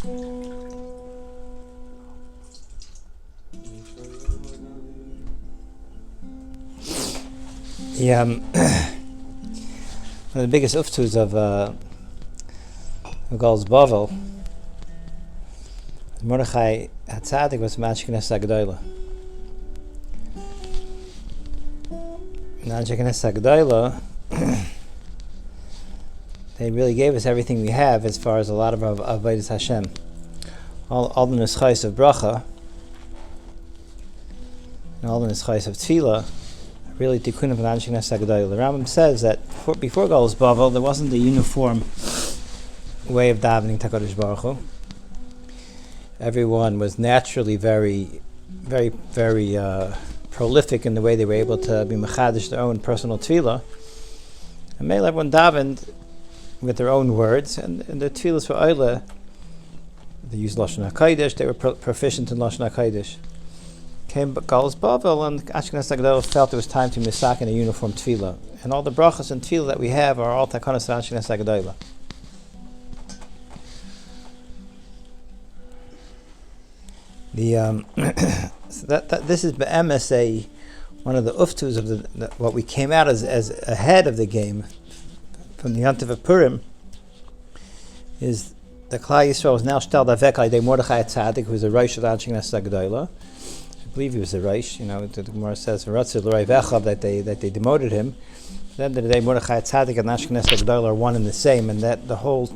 One of the biggest uftus of Gal's Bavel, Mordechai HaTzadik was Ma'anshei Knesset HaGedolah. Ma'anshei Knesset HaGedolah, they really gave us everything we have as far as a lot of our avodas Hashem. All the nuschais of bracha and all the nuschais of tefillah really tikkun of Ma'anshei Knesset HaGedolah. The Rambam says that before Galus Bavel there wasn't a uniform way of davening to HaKadosh Baruch Hu. Everyone was naturally very, very, very prolific in the way they were able to be mechadish their own personal tefillah. And made everyone davened with their own words, and the tefillahs were oile. They used Lashon HaKodesh, they were proficient in Lashon HaKodesh. Came Galus Bavel, and Ma'anshei Knesset HaGedolah felt it was time to misak in a uniform tefillah. And all the brachas and tefillah that we have are all takanas of Ma'anshei Knesset HaGedolah. So this is be'emes one of the uftus of the what we came out as ahead of the game from the Yontif of Purim is the Klal Yisrael was now shteld avek alidei Mordechai HaTzadik, who was the Rosh of Ma'anshei Knesset HaGedolah. I believe he was the Rosh. The Gemara says that they demoted him. At the end of the day, Mordechai HaTzadik and Ma'anshei Knesset HaGedolah are one and the same, and that the whole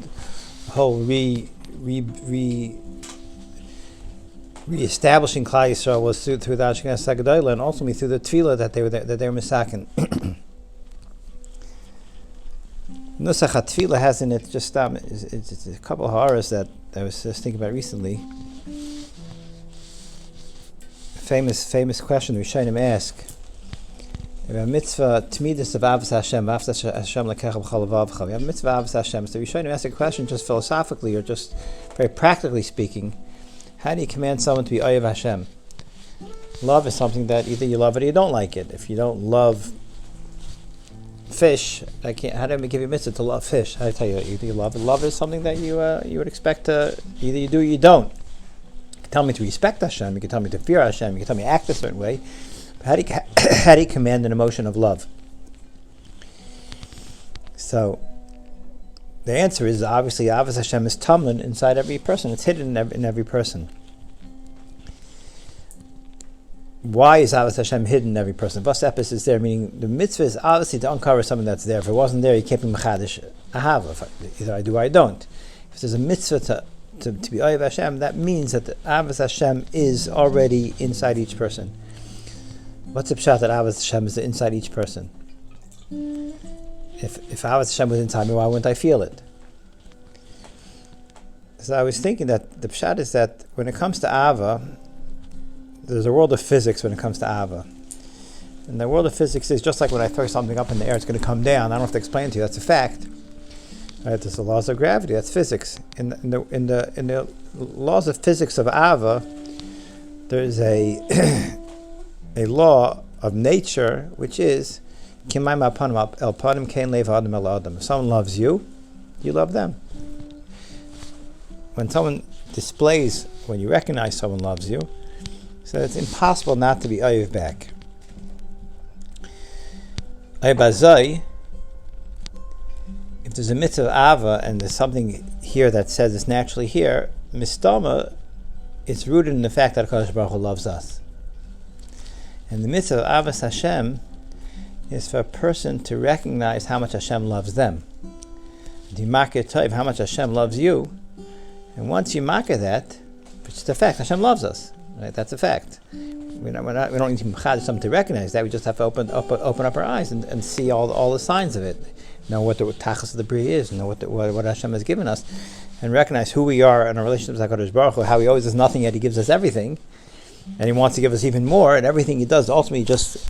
re-establishing Klal Yisrael was through the Ma'anshei Knesset HaGedolah, and ultimately through the tefillah that they were misakin. Nusach HaTefillah has in it just it's a couple of horrors that I was just thinking about recently. Famous question Rishonim ask. We have a mitzvah tmidus of avos Hashem, avos Hashem lekecha b'chol levavcha. We have a mitzvah avos Hashem. So Rishonim ask a question just philosophically or just very practically speaking. How do you command someone to be oyev Hashem? Love is something that either you love it or you don't like it. If you don't love fish, how do I give you a mitzvah to love fish? How do I tell you? Either you love it. Love is something that you would expect to either you do or you don't. You can tell me to respect Hashem. You can tell me to fear Hashem. You can tell me to act a certain way. But how do you command an emotion of love? So the answer is obviously avos Hashem is tamlin inside every person. It's hidden in every person. Why is avos Hashem hidden in every person? Vos epis is there, meaning the mitzvah is obviously to uncover something that's there. If it wasn't there, you can't be mechadish ahava. Either I do or I don't. If there's a mitzvah to be oyev Hashem, that means that the avos Hashem is already inside each person. What's the pshat that avos Hashem is inside each person? If avos Hashem was inside me, why wouldn't I feel it? So I was thinking that the pshat is that when it comes to Ava, there's a world of physics when it comes to Ava. And the world of physics is just like when I throw something up in the air, it's going to come down. I don't have to explain it to you. That's a fact. Right? There's the laws of gravity. That's physics. In the laws of physics of Ava, there's a law of nature which is if someone loves you, you love them. When someone displays, when you recognize someone loves you, so it's impossible not to be oyev back. If there's a mitzvah of ava and there's something here that says it's naturally here, mistama, it's rooted in the fact that HaKadosh Baruch Hu loves us. And the mitzvah of avos Hashem is for a person to recognize how much Hashem loves them. Dimakir tov, how much Hashem loves you. And once you mark that, which is the fact, Hashem loves us. Right? That's a fact. We don't need to mechadish something to recognize that. We just have to open up our eyes and see all the signs of it. Know what the tachas of the bria is. Know what Hashem has given us, and recognize who we are in our relationship with HaKadosh Baruch Hu. How He always does nothing yet He gives us everything, and He wants to give us even more. And everything He does ultimately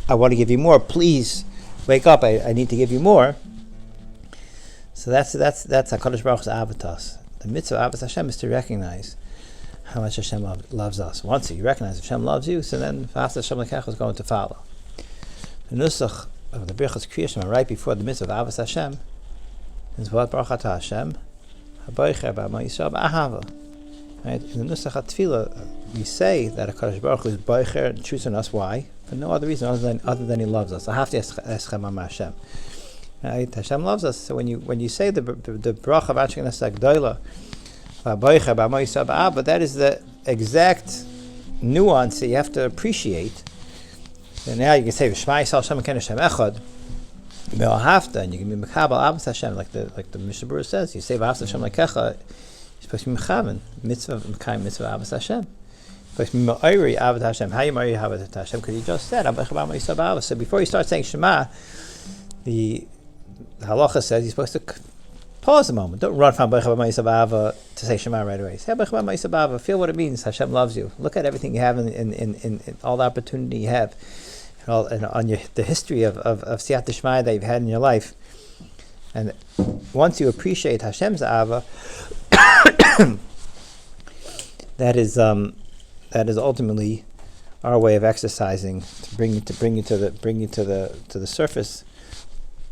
I want to give you more. Please wake up. I need to give you more. So that's HaKadosh Baruch Hu's avatas. The mitzvah of avos Hashem is to recognize how much Hashem loves us. Once you recognize Hashem loves you, so then Hashem Lekecha is going to follow. The nusach of the Birchas Kriya Shema right before the mitzvah of avos Hashem is what Baruch Atah Hashem Haboicher B'Amo Yisrael B'Ahava. Right? In the Nusach HaTfilah, we say that HaKadosh Baruch Hu is Boicher and choosing us. Why? For no other reason other than He loves us. I have to Eschem Am Hashem. Right? Hashem loves us. So when you say the bracha of Ashkenaz Agdola, Boicher B'Moisa B'Abba, that is the exact nuance that you have to appreciate. And now you can say Shema Yisrael Hashem Ken Hashem Echad Be'Ahavta, and you can be Mechabel Avos Hashem, like the Mishnah Berurah says. You say V'Ahavta Hashem Lekecha, you're supposed to be Mechaven Mitzvah Avos Hashem. You're supposed to be Ma'iri Avos Hashem. How you Ma'iri Avos Hashem? Because you just said So before you start saying Shema, the halacha says you're supposed to pause a moment. Don't run from to say Shema right away. Say feel what it means. Hashem loves you. Look at everything you have in all the opportunity you have, and on the history of Siyat Shema that you've had in your life. And once you appreciate Hashem's Ava, that is ultimately our way of exercising to bring you to the surface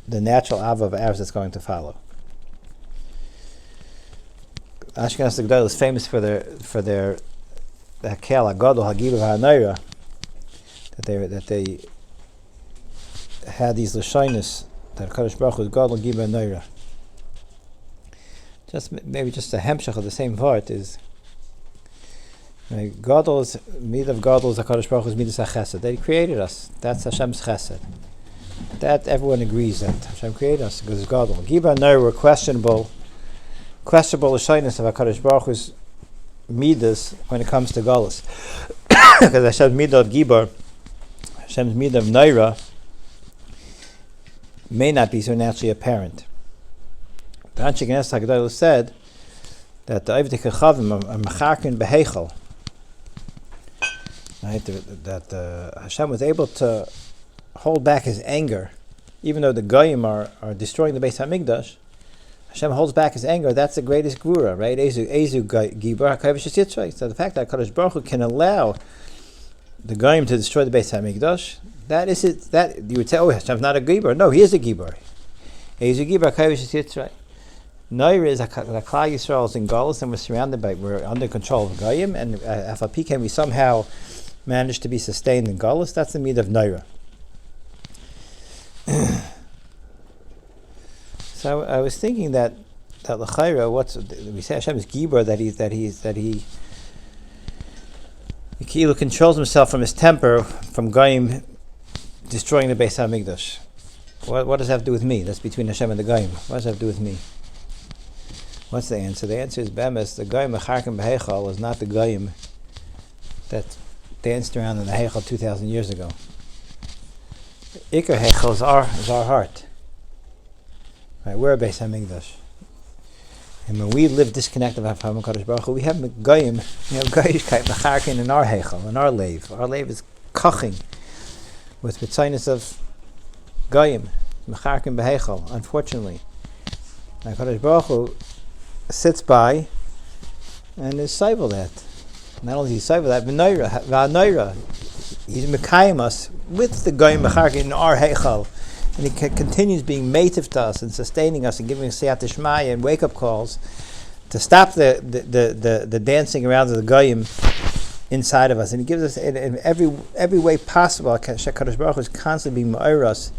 the natural Ava of ours that's going to follow. Ashkenaz Gdol is famous for their Hakel HaGadol HaGibur HaNoira, that they had these Lashonis that Kadosh Baruch Hu is Gadol Gibur HaNoira. Just a hemshach of the same part is Gadol's mid of Gadol's HaKadosh Baruch Hu's midas HaChesed. That He created us. That's Hashem's Chesed. That everyone agrees that Hashem created us because it's Gadol. Gibur HaNoira were questionable shyness of HaKadosh Baruch Hu's midas when it comes to Galus. Because Hashem's midah of Gibur, Hashem's midah of Noira, may not be so naturally apparent. The Anshe HaGedolah said that the Oivdei Kechavim are Mecharkin Beheichel. Right? That Hashem was able to hold back His anger, even though the Goyim are destroying the Beis HaMikdash. Hashem holds back His anger. That's the greatest gvura, right? Ezu Gibur HaKavish Yitzray. So the fact that Kadosh Baruch Hu can allow the Goyim to destroy the Beis HaMikdash, that is it. That you would say, oh, Hashem's not a Gibur. No, He is a Gibur. Ezu Gibur HaKavish Yitzray. Noir is that Klal Yisrael is in Galus, and we're under control of Goyim, and FLP can we somehow manage to be sustained in Galus. That's the midah of Noira. So I was thinking that l'chayra, we say Hashem is Gibur, that he controls himself from his temper, from Goyim destroying the Beis HaMikdash. What does that have to do with me? That's between Hashem and the Goyim. What does that have to do with me? What's the answer? The answer is Bemis. The Goyim Mecharkim Beheichal was not the Goyim that danced around in the Heichal 2,000 years ago. Iker Heichal is our heart. Right, we're a Beis HaMikdash. And when we live disconnected from HaKadosh Baruch Hu, we have Goyim, we have Goyishkeit Mecharkin in our Heichal, in our Leiv. Our Leiv is koching with mitzaynis of Goyim, Mecharkin Beheichal, unfortunately. HaKadosh Baruch Hu sits by and is saival that. Not only is he saival that, v'anoira, he's mekayim us with the Goyim Mecharkin in our Heichal. And He continues being mative to us and sustaining us and giving us siyat shmaya and wake-up calls to stop the dancing around of the goyim inside of us. And He gives us in every way possible. Kadosh Baruch Hu is constantly being ma'ir us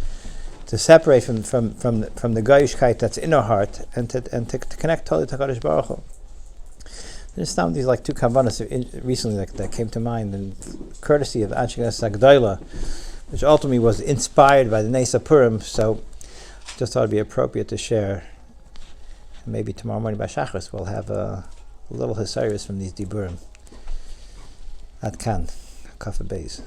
to separate from the goyishkeit that's in our heart and to connect totally to Kadosh Baruch Hu. There's some of these like two kavanas recently that came to mind, and courtesy of Anshe Gdol, which ultimately was inspired by the Nesa Purim, so just thought it'd be appropriate to share. And maybe tomorrow morning by Shachris we'll have a little Hisayrus from these Diburim. Ad Kan, Kafa Beis.